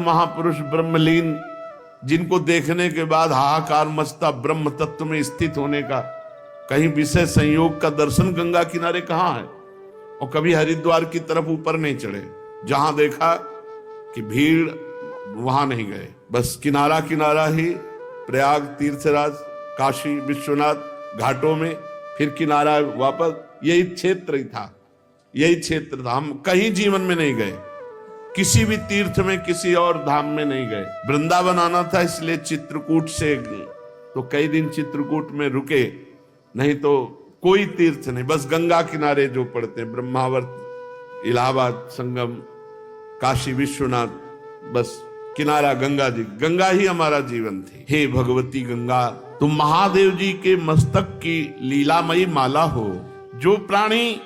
महापुरुष ब्रह्मलीन, जिनको देखने के बाद हाहाकार मचता, ब्रह्म तत्व में स्थित होने का कहीं विषय संयोग का दर्शन गंगा किनारे कहां है। और कभी हरिद्वार की तरफ ऊपर नहीं चढ़े, जहां देखा कि भीड़ वहां नहीं गए, बस किनारा किनारा ही, प्रयाग, तीर्थराज, काशी विश्वनाथ घाटों में, फिर किनारा वापस, यही क्षेत्र ही था, यही क्षेत्र था। हम कहीं जीवन में नहीं गए, किसी भी तीर्थ में, किसी और धाम में नहीं गए। वृंदावन आना था, इसलिए चित्रकूट से तो कई दिन चित्रकूट में रुके, नहीं तो कोई तीर्थ नहीं, बस गंगा किनारे जो पड़ते हैं, ब्रह्मावर्त, इलाहाबाद संगम, काशी विश्वनाथ, बस किनारा गंगा जी। गंगा ही हमारा जीवन थी। हे भगवती गंगा, तुम महादेव जी के मस्तक की लीलामयी माला हो। जो प्राणी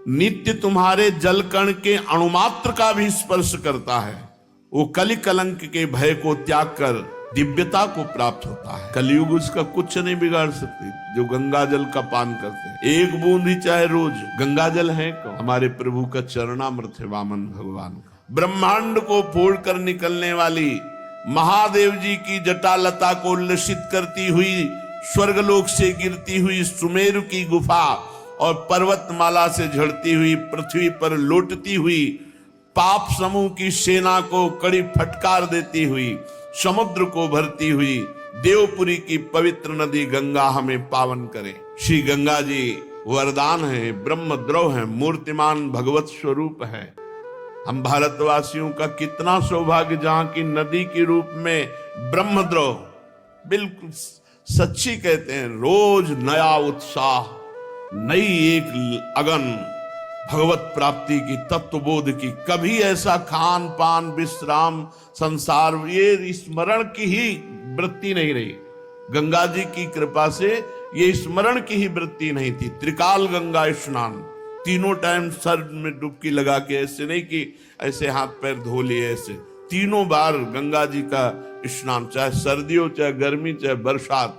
नित्य तुम्हारे जल कण के अणुमात्र का भी स्पर्श करता है, वो कलि कलंक के भय को त्याग कर दिव्यता को प्राप्त होता है। कलयुग उसका कुछ नहीं बिगाड़ सकती, जो गंगा जल का पान करते हैं। एक बूंद ही चाहे रोज, गंगा जल है कौन? हमारे प्रभु का चरणामृत है, वामन भगवान का। ब्रह्मांड को फोड़ कर निकलने वाली महादेव जी की जटालता को उल्लसित करती हुई, स्वर्गलोक से गिरती हुई सुमेरु की गुफा और पर्वतमाला से झड़ती हुई पृथ्वी पर लौटती हुई पाप समूह की सेना को कड़ी फटकार देती हुई, समुद्र को भरती हुई देवपुरी की पवित्र नदी गंगा हमें पावन करे। श्री गंगा जी वरदान है, ब्रह्मद्रव है, मूर्तिमान भगवत स्वरूप है। हम भारतवासियों का कितना सौभाग्य, जहां की नदी के रूप में ब्रह्मद्रव, बिल्कुल सच्ची कहते हैं, रोज नया उत्साह, नई एक अगन भगवत प्राप्ति की, तत्वबोध की। कभी ऐसा खान पान विश्राम संसार, ये स्मरण की ही वृत्ति नहीं रही। गंगा जी की कृपा से ये स्मरण की ही वृत्ति नहीं थी। त्रिकाल गंगा स्नान, तीनों टाइम सर में डुबकी लगा के, ऐसे नहीं कि ऐसे हाथ पैर धो लिए, ऐसे तीनों बार गंगा जी का स्नान, चाहे सर्दी हो, चाहे गर्मी, चाहे बरसात।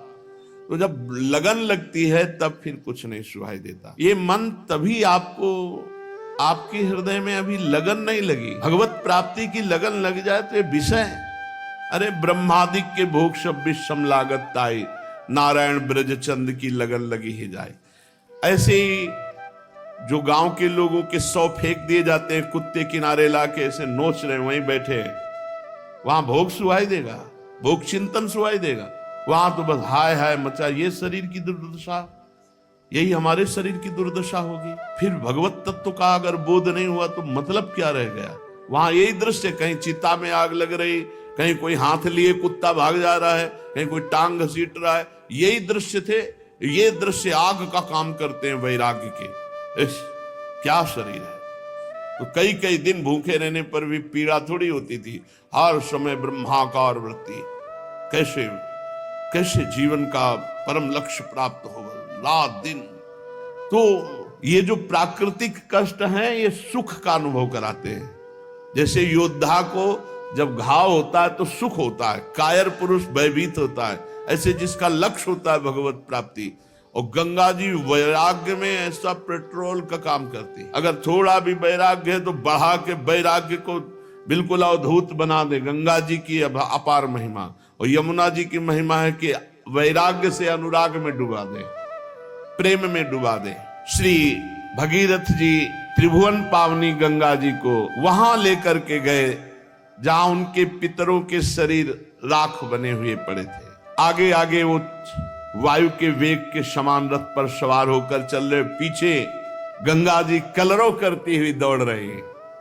तो जब लगन लगती है तब फिर कुछ नहीं सुनाई देता। ये मन तभी आपको, आपके हृदय में अभी लगन नहीं लगी, भगवत प्राप्ति की लगन लग जाए तो ये विषय, अरे ब्रह्मादिक के भोग सब विषम लागत ताई, नारायण ब्रज चंद की लगन लगी ही जाए। ऐसे ही जो गांव के लोगों के 100 फेंक दिए जाते हैं, कुत्ते किनारे लाके ऐसे नोच रहे, वहीं बैठे हैं, वहां भोग सुहाई देगा, भोग चिंतन सुहाई देगा। वहां तो बस हाय हाय मचा। ये शरीर की दुर्दशा, यही हमारे शरीर की दुर्दशा होगी। फिर भगवत तत्व का अगर बोध नहीं हुआ तो मतलब क्या रह गया। वहां यही दृश्य, कहीं चिता में आग लग रही, कहीं कोई हाथ लिए कुत्ता भाग जा रहा है, कहीं कोई टांग घसीट रहा है, यही दृश्य थे। ये दृश्य आग का काम करते हैं वैराग्य के। क्या शरीर है। तो कई कई दिन भूखे रहने पर भी पीड़ा थोड़ी होती थी, हर समय ब्रह्माकार वृत्ति। कैसे कैसे जीवन का परम लक्ष्य प्राप्त होगा, रात दिन। तो ये जो प्राकृतिक कष्ट हैं, ये सुख का अनुभव कराते हैं। जैसे योद्धा को जब घाव होता है तो सुख होता है, कायर पुरुष भयभीत होता है, ऐसे जिसका लक्ष्य होता है भगवत प्राप्ति। और गंगा जी वैराग्य में ऐसा पेट्रोल का काम करती है। अगर थोड़ा भी वैराग्य है तो बढ़ा के वैराग्य को बिल्कुल अवधूत बना दे। गंगा जी की अपार महिमा, और यमुना जी की महिमा है कि वैराग्य से अनुराग में डुबा दे, प्रेम में डुबा दे। श्री भगीरथ जी त्रिभुवन पावनी गंगा जी को वहां लेकर के गए जहां उनके पितरों के शरीर राख बने हुए पड़े थे। आगे आगे वो वायु के वेग के समान रथ पर सवार होकर चल रहे, पीछे गंगा जी कलरव करती हुई दौड़ रही,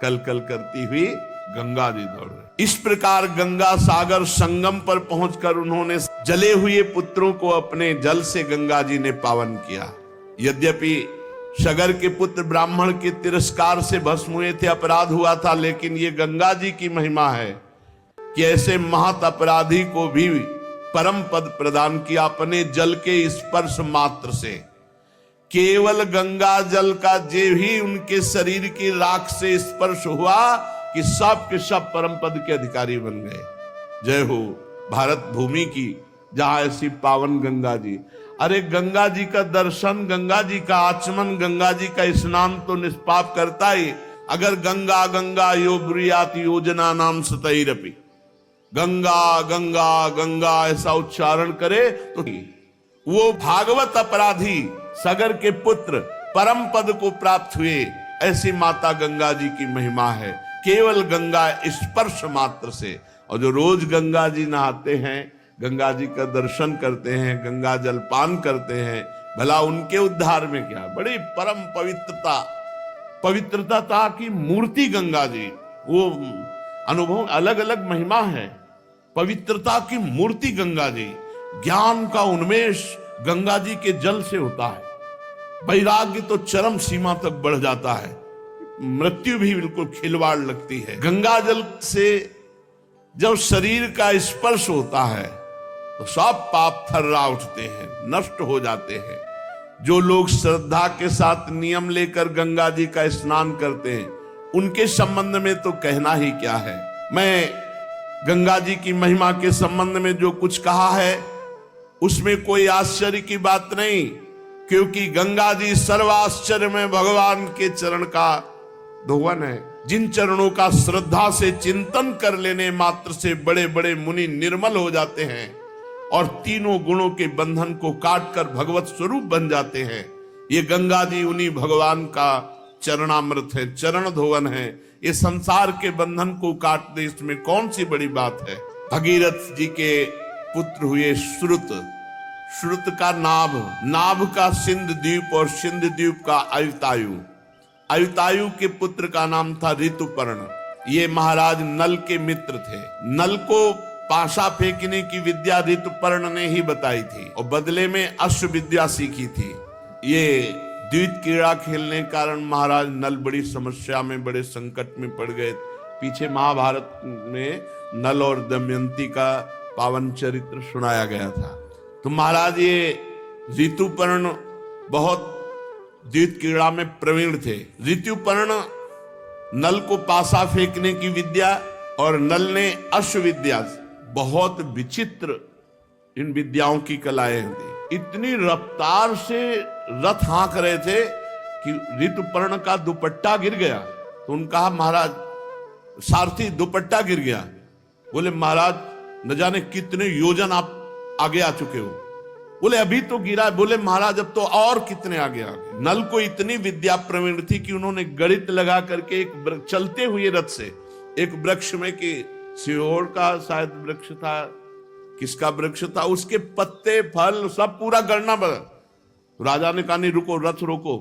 कल कल करती हुई गंगा जी दौड़ रही। इस प्रकार गंगा सागर संगम पर पहुंचकर उन्होंने जले हुए पुत्रों को अपने जल से गंगा जी ने पावन किया। यद्यपि सगर के पुत्र ब्राह्मण के तिरस्कार से भस्म हुए थे, अपराध हुआ था, लेकिन ये गंगा जी की महिमा है कि ऐसे महत अपराधी को भी परम पद प्रदान किया अपने जल के स्पर्श मात्र से। केवल गंगा जल का जे ही उनके शरीर की राख से स्पर्श हुआ कि सब के सब परम पद के अधिकारी बन गए। जय हो भारत भूमि की, जहां ऐसी पावन गंगा जी। अरे गंगा जी का दर्शन, गंगा जी का आचमन, गंगा जी का स्नान तो निष्पाप करता ही। अगर गंगा गंगा यो ब्रुयात योजना नाम सतैरपि, गंगा गंगा गंगा ऐसा उच्चारण करे तो वो भागवत अपराधी सगर के पुत्र परम पद को प्राप्त हुए, ऐसी माता गंगा जी की महिमा है। केवल गंगा स्पर्श मात्र से, और जो रोज गंगा जी नहाते हैं, गंगा जी का दर्शन करते हैं, गंगा जल पान करते हैं, भला उनके उद्धार में क्या। बड़ी परम पवित्रता की मूर्ति गंगा जी, वो अनुभव अलग अलग महिमा है। पवित्रता की मूर्ति गंगा जी, ज्ञान का उन्मेष गंगा जी के जल से होता है। वैराग्य तो चरम सीमा तक बढ़ जाता है, मृत्यु भी बिल्कुल खिलवाड़ लगती है। गंगा जल से जब शरीर का स्पर्श होता है तो सब पाप थर्रा उठते हैं, नष्ट हो जाते हैं। जो लोग श्रद्धा के साथ नियम लेकर गंगा जी का स्नान करते हैं, उनके संबंध में तो कहना ही क्या है। मैं गंगा जी की महिमा के संबंध में जो कुछ कहा है उसमें कोई आश्चर्य की बात नहीं, क्योंकि गंगा जी सर्वाश्चर्य में भगवान के चरण का धोवन है। जिन चरणों का श्रद्धा से चिंतन कर लेने मात्र से बड़े बड़े मुनि निर्मल हो जाते हैं और तीनों गुणों के बंधन को काटकर भगवत स्वरूप बन जाते हैं। ये गंगा जी उन्हीं भगवान का चरणामृत है, चरण धोवन है। ये संसार के बंधन को काट दे, इसमें कौन सी बड़ी बात है। भगीरथ जी के पुत्र हुए श्रुत, श्रुत का नाभ, नाभ का सिंध द्वीप और सिंध द्वीप का अयुतायु, अयुतायु के पुत्र का नाम था ऋतुपर्ण। ये महाराज नल के मित्र थे। नल को पाशा फेंकने की विद्या ऋतुपर्ण ने ही बताई थी और बदले में अश्व विद्या सीखी थी। ये द्वित क्रीड़ा खेलने के कारण महाराज नल बड़ी समस्या में, बड़े संकट में पड़ गए। पीछे महाभारत में नल और दमयंती का पावन चरित्र सुनाया गया था। तो महाराज ये ऋतुपर्ण बहुत द्वित क्रीड़ा में प्रवीण थे। ऋतुपर्ण नल को पासा फेंकने की विद्या और नल ने अश्व विद्या, बहुत विचित्र इन विद्याओं की कलाएं थी। इतनी रफ्तार से रथ हाँक रहे थे कि ऋतुपर्ण का दुपट्टा गिर गया। तो उन्होंने कहा महाराज, सारथी दुपट्टा गिर गया। बोले महाराज न जाने कितने योजन आप आगे आ चुके हो। बोले अभी तो गिरा। बोले महाराज अब तो और कितने आगे आगे। नल को इतनी विद्या प्रवीण थी कि उन्होंने गणित लगा करके एक चलते हुए रथ से एक वृक्ष में, कि सिहोर का शायद वृक्ष था, किसका वृक्ष था, उसके पत्ते फल सब पूरा गणना बना। तो राजा ने कहा नहीं रुको, रथ रोको,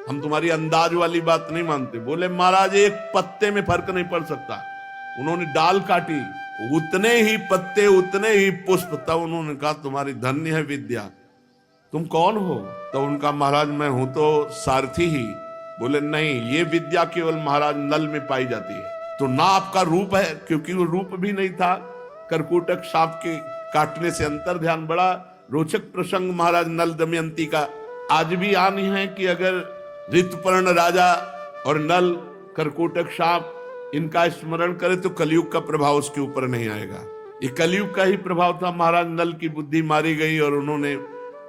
हम तुम्हारी अंदाज वाली बात नहीं मानते। बोले महाराज एक पत्ते में फर्क नहीं पड़ सकता। उन्होंने डाल काटी, उतने ही पत्ते उतने ही पुष्प। तब उन्होंने कहा तुम्हारी धन्य है विद्या, तुम कौन हो? तो उनका महाराज मैं हूं तो सारथी ही। बोले नहीं, ये विद्या केवल महाराज नल में पाई जाती है। तो ना आपका रूप है, क्योंकि वो रूप भी नहीं था। करकोटक सांप के काटने से अंतर ध्यान। बड़ा रोचक प्रसंग महाराज नल दमयंती का आज भी आनी है कि अगर ऋतुपर्ण राजा और नल करकोटक सांप इनका स्मरण करे तो कलयुग का प्रभाव उसके ऊपर नहीं आएगा। ये कलयुग का ही प्रभाव था। महाराज नल की बुद्धि मारी गई और उन्होंने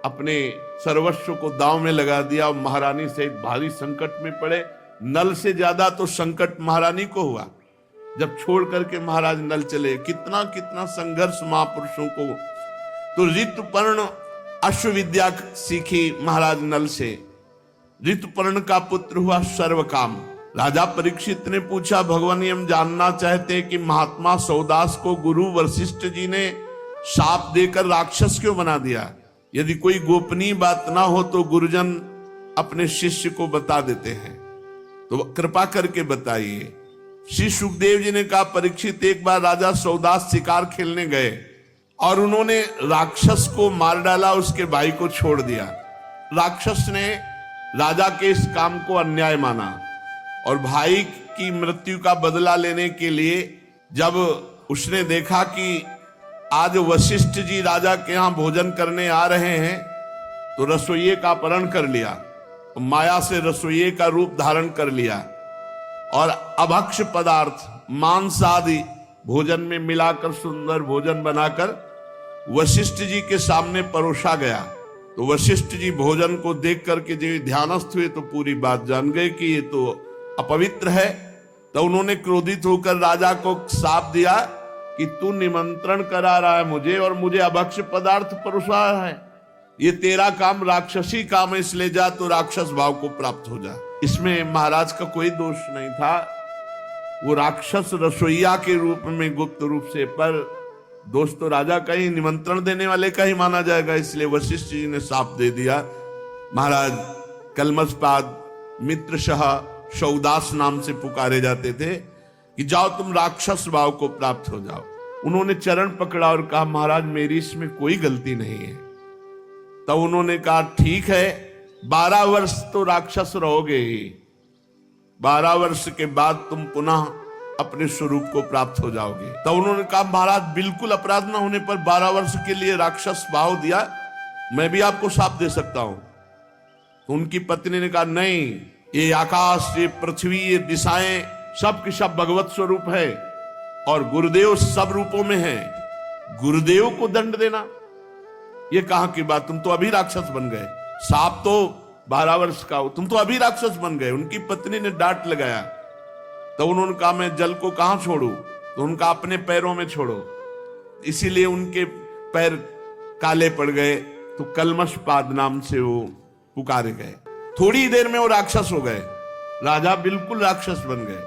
अपने सर्वस्व को दांव में लगा दिया और महारानी से भारी संकट में पड़े। नल से ज्यादा तो संकट महारानी को हुआ जब छोड़ करके महाराज नल चले। कितना कितना संघर्ष महापुरुषों को। तो ऋतुपर्ण अश्व विद्या सीखी महाराज नल से। ऋतुपर्ण का पुत्र हुआ सर्वकाम। राजा परीक्षित ने पूछा, भगवान हम जानना चाहते कि महात्मा सौदास को गुरु वशिष्ठ जी ने शाप देकर राक्षस क्यों बना दिया? यदि कोई गोपनीय बात ना हो तो गुरुजन अपने शिष्य को बता देते हैं, तो कृपा करके बताइए। श्री सुखदेव जी ने कहा, परीक्षित एक बार राजा सौदास शिकार खेलने गए और उन्होंने राक्षस को मार डाला, उसके भाई को छोड़ दिया। राक्षस ने राजा के इस काम को अन्याय माना और भाई की मृत्यु का बदला लेने के लिए जब उसने देखा कि आज वशिष्ठ जी राजा के यहाँ भोजन करने आ रहे हैं, तो रसोइये का अपहरण कर लिया, तो माया से रसोइये का रूप धारण कर लिया और अभक्ष पदार्थ मांस आदि भोजन में मिलाकर सुंदर भोजन बनाकर वशिष्ठ जी के सामने परोसा गया। तो वशिष्ठ जी भोजन को देख करके जब ध्यानस्थ हुए तो पूरी बात जान गए कि ये तो अपवित्र है। तो उन्होंने क्रोधित होकर राजा को शाप दिया कि तू निमंत्रण करा रहा है मुझे और मुझे अभक्ष्य पदार्थ परोसा रहा है, ये तेरा काम राक्षसी काम है, इसलिए जा तो राक्षस भाव को प्राप्त हो जा। इसमें महाराज का कोई दोष नहीं था, वो राक्षस रसोईया के रूप में गुप्त रूप से, पर दोष तो राजा का ही, निमंत्रण देने वाले का ही माना जाएगा। इसलिए वशिष्ठ जी ने साफ दे दिया। महाराज कलमशपाद मित्रशह शौदास नाम से पुकारे जाते थे कि जाओ तुम राक्षस भाव को प्राप्त हो जाओ। उन्होंने चरण पकड़ा और कहा महाराज मेरी इसमें कोई गलती नहीं है। तब उन्होंने कहा ठीक है, 12 वर्ष तो राक्षस रहोगे ही, 12 वर्ष के बाद तुम पुनः अपने स्वरूप को प्राप्त हो जाओगे। तब उन्होंने कहा महाराज बिल्कुल अपराध न होने पर 12 वर्ष के लिए राक्षस भाव दिया, मैं भी आपको शाप दे सकता हूं। तो उनकी पत्नी ने कहा नहीं, ये आकाश, ये पृथ्वी, ये दिशाएं सब के सब भगवत स्वरूप है और गुरुदेव सब रूपों में है, गुरुदेव को दंड देना ये कहां की बात, तुम तो अभी राक्षस बन गए, साप तो 12 वर्ष का हो, तुम तो अभी राक्षस बन गए। उनकी पत्नी ने डांट लगाया। तो उन्होंने कहा मैं जल को कहां छोड़ू, तो उनका अपने पैरों में छोड़ो, इसीलिए उनके पैर काले पड़ गए, तो कलमशपाद नाम से वो पुकारे गए। थोड़ी देर में वो राक्षस हो गए, राजा बिल्कुल राक्षस बन गए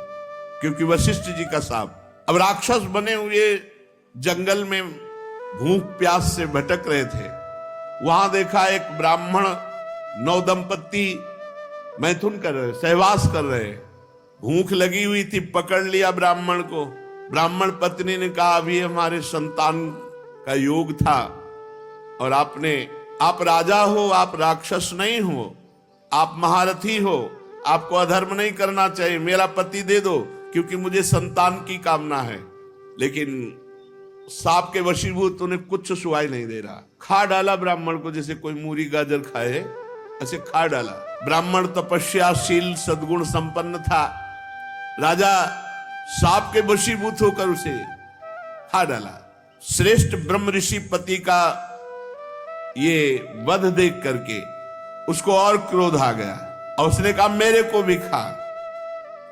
क्योंकि वशिष्ठ जी का शाप। अब राक्षस बने हुए जंगल में भूख प्यास से भटक रहे थे, वहां देखा एक ब्राह्मण 9 दंपत्ति मैथुन कर रहे, सहवास कर रहे, भूख लगी हुई थी, पकड़ लिया ब्राह्मण को। ब्राह्मण पत्नी ने कहा अभी हमारे संतान का योग था और आप राजा हो, आप राक्षस नहीं हो, आप महारथी हो, आपको अधर्म नहीं करना चाहिए, मेरा पति दे दो क्योंकि मुझे संतान की कामना है। लेकिन सांप के वशीभूत उन्हें कुछ सुहाई नहीं दे रहा, खा डाला ब्राह्मण को, जैसे कोई मूरी गाजर खाए ऐसे खा डाला। ब्राह्मण तपस्याशील सद्गुण संपन्न था, राजा सांप के वशीभूत होकर उसे खा डाला। श्रेष्ठ ब्रह्म ऋषि पति का ये वध देख करके उसको और क्रोध आ गया और उसने कहा मेरे को भी खा,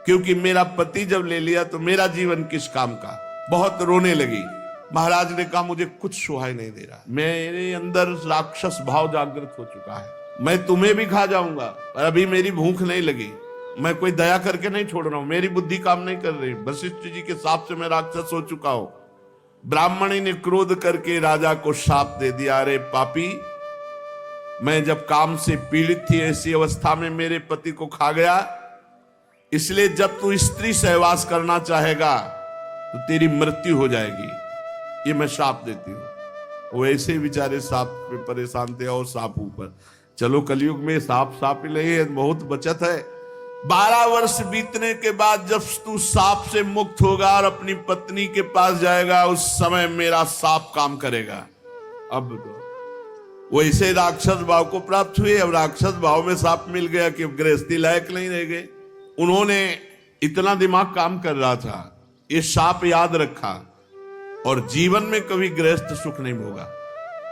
क्योंकि मेरा पति जब ले लिया तो मेरा जीवन किस काम का। बहुत रोने लगी। महाराज ने कहा मुझे कुछ सुहाई नहीं दे रहा, मेरे अंदर राक्षस भाव जागृत हो चुका है, मैं तुम्हें भी खा जाऊंगा, पर अभी मेरी भूख नहीं लगी, मैं कोई दया करके नहीं छोड़ रहा हूं, मेरी बुद्धि काम नहीं कर रही, वशिष्ठ जी के शाप से मैं राक्षस हो चुका हूं। ब्राह्मणी ने क्रोध करके राजा को शाप दे दिया, अरे पापी, मैं जब काम से पीड़ित थी ऐसी अवस्था में मेरे पति को खा गया, इसलिए जब तू स्त्री सहवास करना चाहेगा तो तेरी मृत्यु हो जाएगी, ये मैं शाप देती हूं। वो ऐसे बेचारे सांप पे परेशान थे और सांप ऊपर। चलो कलयुग में सांप ही नहीं है, बहुत बचत है। 12 वर्ष बीतने के बाद जब तू सांप से मुक्त होगा और अपनी पत्नी के पास जाएगा, उस समय मेरा सांप काम करेगा। अब तो वैसे राक्षस भाव को प्राप्त हुए, अब राक्षस भाव में सांप मिल गया कि गृहस्थी लायक नहीं रह गए। उन्होंने इतना दिमाग काम कर रहा था, ये सांप याद रखा और जीवन में कभी गृहस्थ सुख नहीं भोगा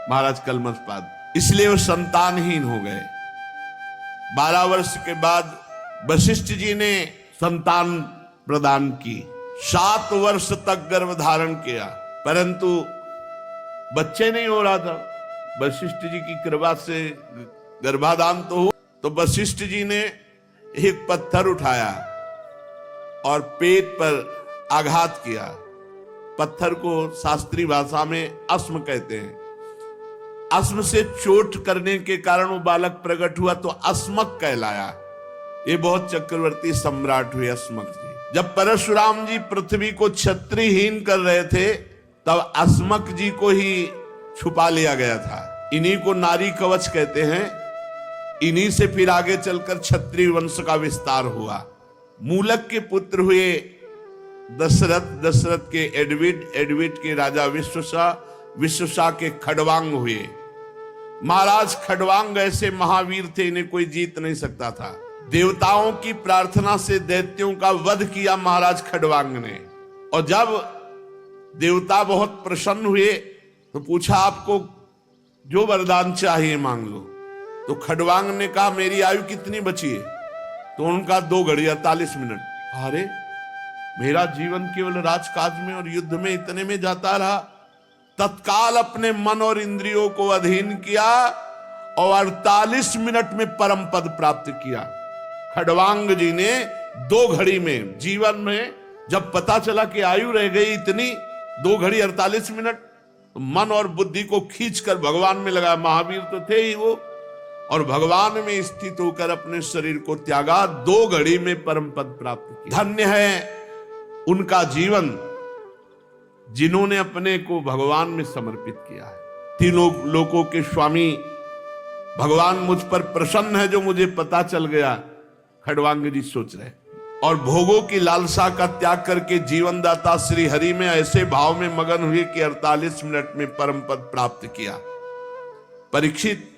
महाराज कलमशपाद, इसलिए वो संतानहीन हो गए। 12 वर्ष के बाद वशिष्ठ जी ने संतान प्रदान की, 7 वर्ष तक गर्भ धारण किया, परंतु बच्चे नहीं हो रहा था। वशिष्ठ जी की कृपा से गर्भाधान तो हुआ, तो वशिष्ठ जी ने एक पत्थर उठाया और पेट पर आघात किया। पत्थर को शास्त्रीय भाषा में अस्म कहते हैं। अस्म से चोट करने के कारण वो बालक प्रकट हुआ तो अस्मक कहलाया। ये बहुत चक्रवर्ती सम्राट हुए अस्मक जी। जब परशुराम जी पृथ्वी को क्षत्रियहीन कर रहे थे तब अस्मक जी को ही छुपा लिया गया था। इन्हीं को नारी कवच कहते हैं। इन्हीं से फिर आगे चलकर क्षत्रिय वंश का विस्तार हुआ। मूलक के पुत्र हुए दशरथ, दशरथ के एडविड, एडविड के राजा विश्वसा, विश्वसा के खडवांग हुए। महाराज खडवांग ऐसे महावीर थे, इन्हें कोई जीत नहीं सकता था। देवताओं की प्रार्थना से दैत्यों का वध किया महाराज खडवांग ने। और जब देवता बहुत प्रसन्न हुए तो पूछा आपको जो वरदान चाहिए मांग लो। तो खडवांग ने कहा मेरी आयु कितनी बची है? तो उनका 2 घड़ी 48 मिनट। अरे मेरा जीवन केवल राजकाज में और युद्ध में इतने में जाता रहा। तत्काल अपने मन और इंद्रियों को अधीन किया और 48 मिनट में परम पद प्राप्त किया। खड़वांग जी ने 2 घड़ी में, जीवन में जब पता चला कि आयु रह गई इतनी, 2 घड़ी 48 मिनट, मन और बुद्धि को खींचकर भगवान में लगा। महावीर तो थे ही वो, और भगवान में स्थित होकर अपने शरीर को त्यागा, 2 घड़ी में परम पद प्राप्त किया। धन्य है उनका जीवन जिन्होंने अपने को भगवान में समर्पित किया है। तीनों लोकों के स्वामी भगवान मुझ पर प्रसन्न है जो मुझे पता चल गया, खड़वांग जी सोच रहे। और भोगों की लालसा का त्याग करके जीवन दाता श्री हरि में ऐसे भाव में मगन हुए कि 48 मिनट में परम पद प्राप्त किया। परीक्षित,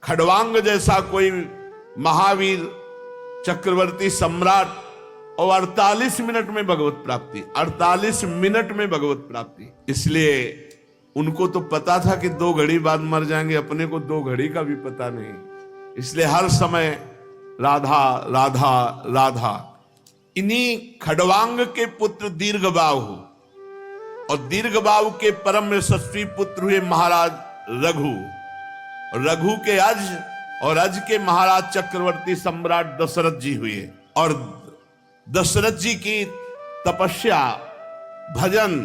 खड़वांग जैसा कोई महावीर चक्रवर्ती सम्राट और 48 मिनट में भगवत प्राप्ति, 48 मिनट में भगवत प्राप्ति। इसलिए उनको तो पता था कि 2 घड़ी बाद मर जाएंगे, अपने को 2 घड़ी का भी पता नहीं। इसलिए हर समय राधा राधा राधा। इन्हीं खड़वांग के पुत्र दीर्घबाहु, और दीर्घबाहु के परम यशस्वी पुत्र हुए महाराज रघु, रघु के अज, और अज के महाराज चक्रवर्ती सम्राट दशरथ जी हुए। और दशरथ जी की तपस्या, भजन,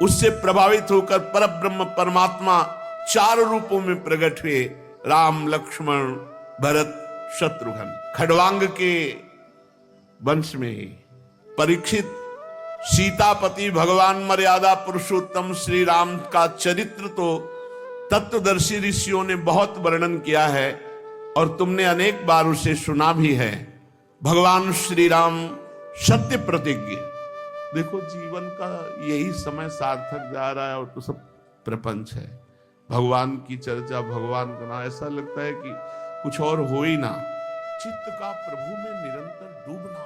उससे प्रभावित होकर परब्रह्म परमात्मा 4 रूपों में प्रकट हुए, राम लक्ष्मण भरत शत्रुघ्न। खड़वांग के वंश में ही परीक्षित, सीतापति भगवान मर्यादा पुरुषोत्तम श्री राम का चरित्र तो तत्वदर्शी ऋषियों ने बहुत वर्णन किया है और तुमने अनेक बार उसे सुना भी है। भगवान श्री राम सत्य प्रतिज्ञ। देखो, जीवन का यही समय सार्थक जा रहा है और तो सब प्रपंच है। भगवान की चर्चा, भगवान का नाम, ऐसा लगता है कि कुछ और हो ही ना। चित्त का प्रभु में निरंतर डूबना।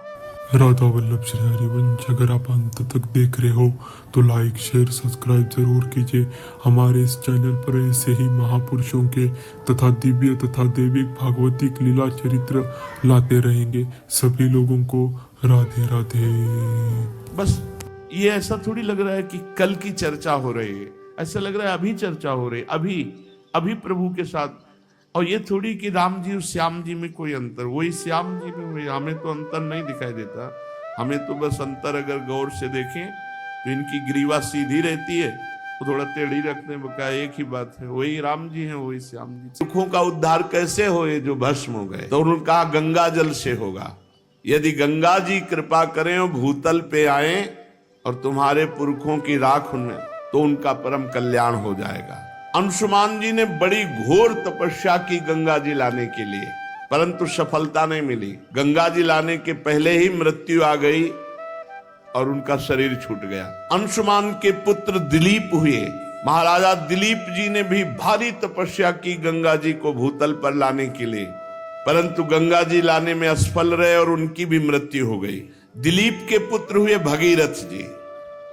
राधा वल्लभ श्री हरिवंश। अगर आप अंत तक देख रहे हो तो लाइक शेयर सब्सक्राइब जरूर कीजिए। हमारे इस चैनल पर ऐसे ही महापुरुषों के तथा दिव्य तथा दैविक भागवतिक लीला चरित्र लाते रहेंगे। सभी लोगों को राधे राधे। बस ये ऐसा थोड़ी लग रहा है कि कल की चर्चा हो रही है, ऐसा लग रहा है अभी चर्चा हो रही है, अभी प्रभु के साथ। और ये थोड़ी कि राम जी और श्याम जी में कोई अंतर, वही श्याम जी में वही। हमें तो अंतर नहीं दिखाई देता। हमें तो बस अंतर अगर गौर से देखें तो इनकी ग्रीवा सीधी रहती है, तो थोड़ा टेढ़ी रखने में क्या, एक ही बात है। वही राम जी हैं, वही श्याम जी। सुखों का उद्धार कैसे होए जो भस्म हो गए? तो उन्होंने कहा गंगा जल से होगा। यदि गंगा जी कृपा करें और भूतल पे आए और तुम्हारे पुरखों की राख उनमें, तो उनका परम कल्याण हो जाएगा। अंशुमान जी ने बड़ी घोर तपस्या की गंगा जी लाने के लिए, परंतु सफलता नहीं मिली। गंगा जी लाने के पहले ही मृत्यु आ गई और उनका शरीर छूट गया। अंशुमान के पुत्र दिलीप हुए। महाराजा दिलीप जी ने भी भारी तपस्या की गंगा जी को भूतल पर लाने के लिए, परंतु गंगा जी लाने में असफल रहे और उनकी भी मृत्यु हो गई। दिलीप के पुत्र हुए भगीरथ जी।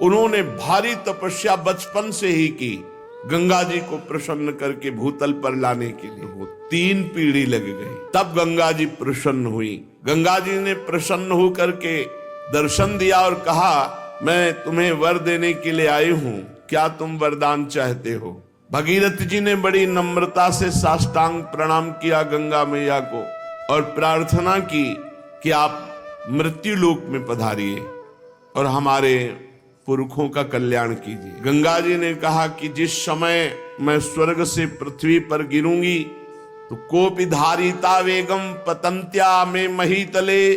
उन्होंने भारी तपस्या बचपन से ही की गंगा जी को प्रसन्न करके भूतल पर लाने के लिए। वो 3 पीढ़ी लग गई, तब गंगा जी प्रसन्न हुई। गंगा जी ने प्रसन्न होकर के दर्शन दिया और कहा, मैं तुम्हें वर देने के लिए आई हूं, क्या तुम वरदान चाहते हो? भगीरथ जी ने बड़ी नम्रता से साष्टांग प्रणाम किया गंगा मैया को और प्रार्थना की कि आप मृत्यु लोक में पधारिए और हमारे पुरखों का कल्याण कीजिए। गंगा जी ने कहा कि जिस समय मैं स्वर्ग से पृथ्वी पर गिरूंगी तो कोपि धारिता वेगम पतंत्या में महीतले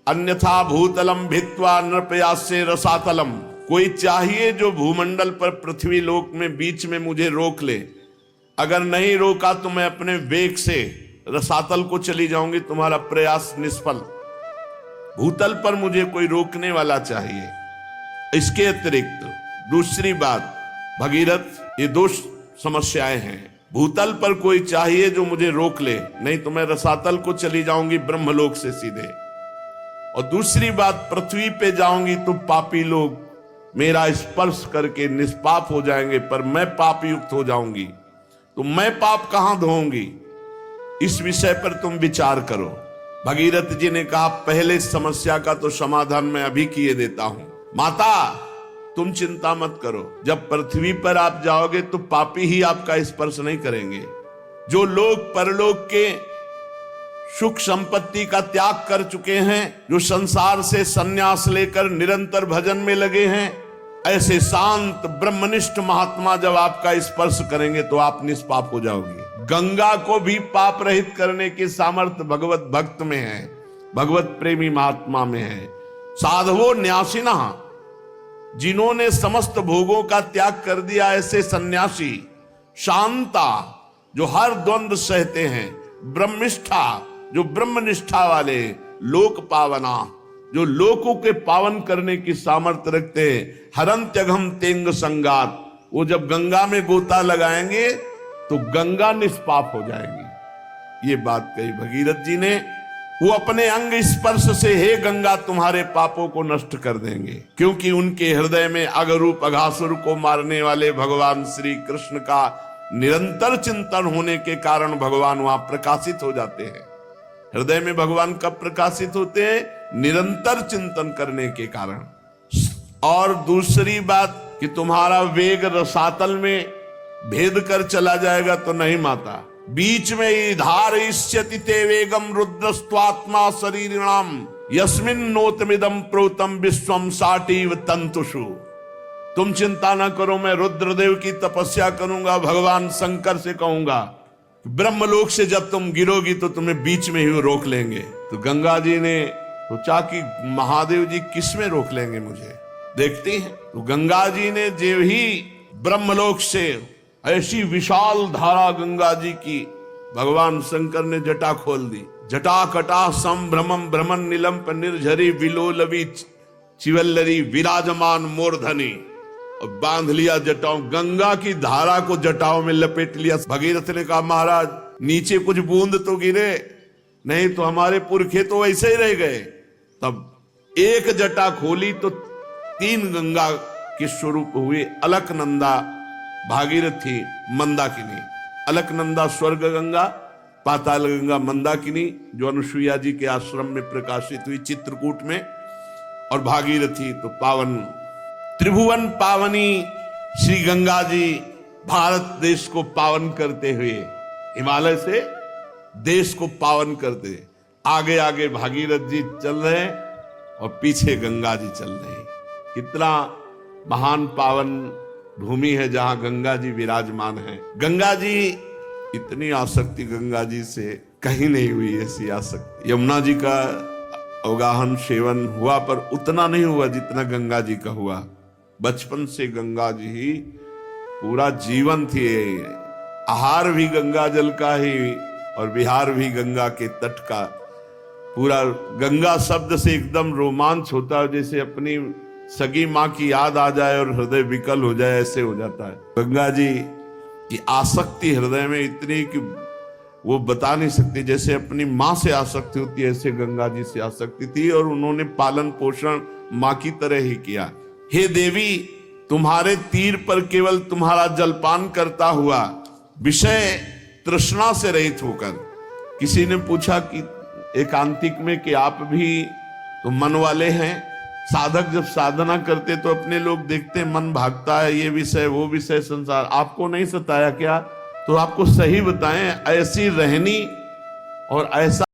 अन्यथा भूतलम भित्वा नृपयासे रसातलम। कोई चाहिए जो भूमंडल पर पृथ्वी लोक में बीच में मुझे रोक ले। अगर नहीं रोका तो मैं अपने वेग से रसातल को चली जाऊंगी, तुम्हारा प्रयास निष्फल। भूतल पर मुझे कोई रोकने वाला चाहिए। इसके अतिरिक्त दूसरी बात, भगीरथ, ये 2 समस्याएं हैं। भूतल पर कोई चाहिए जो मुझे रोक ले, नहीं तो मैं रसातल को चली जाऊंगी ब्रह्मलोक से सीधे। और दूसरी बात, पृथ्वी पे जाऊंगी तो पापी लोग मेरा स्पर्श करके निष्पाप हो जाएंगे, पर मैं पाप युक्त हो जाऊंगी, तो मैं पाप कहां धोऊंगी? इस विषय पर तुम विचार करो। भगीरथ जी ने कहा पहले समस्या का तो समाधान मैं अभी किए देता हूं। माता तुम चिंता मत करो, जब पृथ्वी पर आप जाओगे तो पापी ही आपका स्पर्श नहीं करेंगे। जो लोग परलोक के सुख संपत्ति का त्याग कर चुके हैं, जो संसार से संन्यास लेकर निरंतर भजन में लगे हैं, ऐसे शांत ब्रह्मनिष्ठ महात्मा जब आपका स्पर्श करेंगे तो आप निष्पाप हो जाओगे। गंगा को भी पाप रहित करने की सामर्थ्य भगवत भक्त में है, भगवत प्रेमी महात्मा में है। साधवो न्यासिना, जिन्होंने समस्त भोगों का त्याग कर दिया, ऐसे सन्यासी। शांता, जो हर द्वंद्व सहते हैं। ब्रह्मिष्ठा, जो ब्रह्मनिष्ठा वाले। लोक पावना, जो लोकों के पावन करने की सामर्थ्य रखते हैं। हरंत्यघम तेंग संगात, वो जब गंगा में गोता लगाएंगे तो गंगा निष्पाप हो जाएगी। ये बात कही भगीरथ जी ने। वो अपने अंग स्पर्श से हे गंगा तुम्हारे पापों को नष्ट कर देंगे, क्योंकि उनके हृदय में अगरूप अघासुर को मारने वाले भगवान श्री कृष्ण का निरंतर चिंतन होने के कारण भगवान वहां प्रकाशित हो जाते हैं। हृदय में भगवान कब प्रकाशित होते हैं? निरंतर चिंतन करने के कारण। और दूसरी बात कि तुम्हारा वेग रसातल में भेद कर चला जाएगा तो नहीं माता। बीच में ही धार इष्यति ते वेगम रुद्रस्त्वात्मा शरीरिणाम यस्मिन नोतमिदम प्रोतम विश्वम साटीव तंतुषु। तुम चिंता ना करो, मैं रुद्रदेव की तपस्या करूंगा। भगवान शंकर से कहूंगा ब्रह्मलोक से जब तुम गिरोगी तो तुम्हें बीच में ही रोक लेंगे। तो गंगा जी ने सोचा कि महादेव जी किस में रोक लेंगे मुझे, देखते हैं। तो गंगा जी ने जो ही ब्रह्मलोक से ऐसी विशाल धारा गंगा जी की, भगवान शंकर ने जटा खोल दी। जटा कटा संभ्रमम भ्रमण निलंप निर्झरी विलोलवी चिवल्लरी विराजमान मूर्धनी, और बांध लिया जटाओं। गंगा की धारा को जटाओं में लपेट लिया। भगीरथ ने कहा महाराज नीचे कुछ बूंद तो गिरे, नहीं तो हमारे पुरखे तो ऐसे ही रह गए। तब एक जटा खोली तो 3 गंगा के स्वरूप हुए। अलकनंदा, भागीरथी, मंदाकिनी। अलकनंदा स्वर्ग गंगा, पाताल गंगा मंदाकिनी, जो अनुसुईया जी के आश्रम में प्रकाशित हुई चित्रकूट में। और भागीरथी तो पावन, त्रिभुवन पावनी श्री गंगा जी भारत देश को पावन करते हुए, हिमालय से देश को पावन करते। आगे आगे भागीरथ जी चल रहे हैं और पीछे गंगा जी चल रहे हैं। कितना महान पावन भूमि है जहां गंगा जी विराजमान है। गंगा जी, इतनी आसक्ति गंगा जी से कहीं नहीं हुई ऐसी आसक्ति। यमुना जी का अवगाहन सेवन हुआ पर उतना नहीं हुआ जितना गंगा जी का हुआ। बचपन से गंगा जी ही पूरा जीवन थी। आहार भी गंगा जल का ही और विहार भी गंगा के तट का। पूरा गंगा शब्द से एकदम रोमांच होता है, जैसे अपनी सगी माँ की याद आ जाए और हृदय विकल हो जाए, ऐसे हो जाता है। गंगा जी की आसक्ति हृदय में इतनी कि वो बता नहीं सकती। जैसे अपनी माँ से आसक्ति होती है, ऐसे गंगा जी से आसक्ति थी। और उन्होंने पालन पोषण माँ की तरह ही किया। हे देवी, तुम्हारे तीर पर केवल तुम्हारा जलपान करता हुआ, विषय तृष्णा से रहित होकर। किसी ने पूछा कि एकांतिक में कि आप भी तो मन वाले हैं। साधक जब साधना करते तो अपने लोग देखते मन भागता है, ये विषय वो विषय, संसार आपको नहीं सताया क्या? तो आपको सही बताएं, ऐसी रहनी और ऐसा